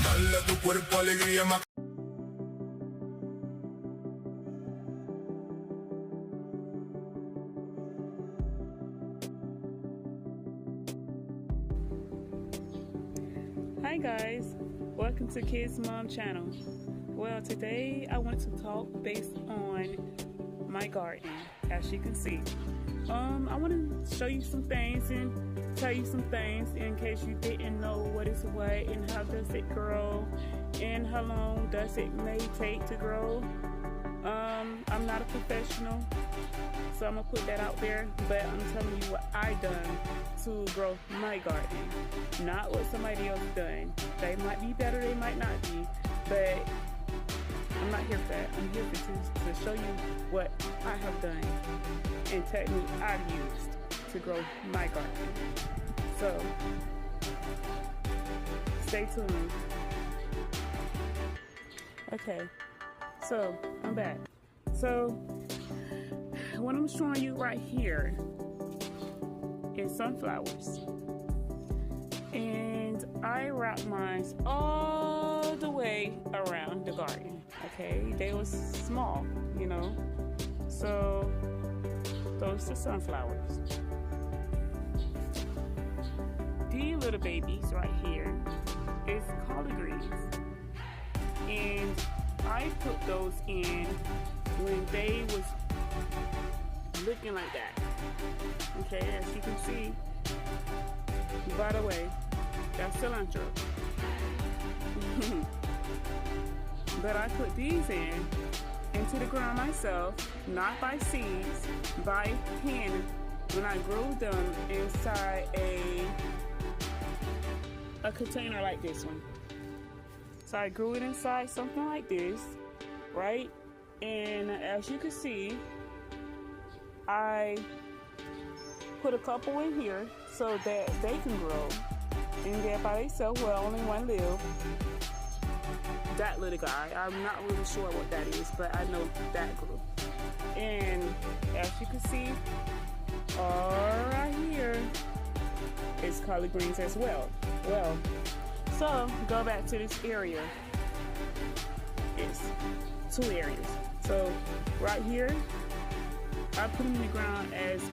Dale a tu cuerpo alegría, Hi guys, welcome to Kids Mom Channel. Well, today I want to talk based on my garden. As you can see, I want to show you some things and tell you some things in case you didn't know what is what and how does it grow and how long does it may take to grow. I'm not a professional, so I'm gonna put that out there, but I'm telling you what I done to grow my garden, not what somebody else done. They might be better, they might not be, but I'm not here for that. I'm here to show you what I have done and technique I've used to grow my garden. So stay tuned. Okay, so I'm back. So what I'm showing you right here is sunflowers, and I wrapped mine all the way around the garden. Okay, they was small, you know, so those are sunflowers. These little babies right here is collard greens, and I put those in when they was looking like that. Okay, as you can see, by the way, that's cilantro. But I put these into the ground myself, not by seeds, by hand, when I grew them inside a container like this one. So I grew it inside something like this, right? And as you can see, I put a couple in here so that they can grow, and they're by themselves. Well, only one live. That little guy, I'm not really sure what that is, but I know that grew. And as you can see, all right here is collard greens as well. Well, so go back to this area. It's two areas. So right here, I put them in the ground as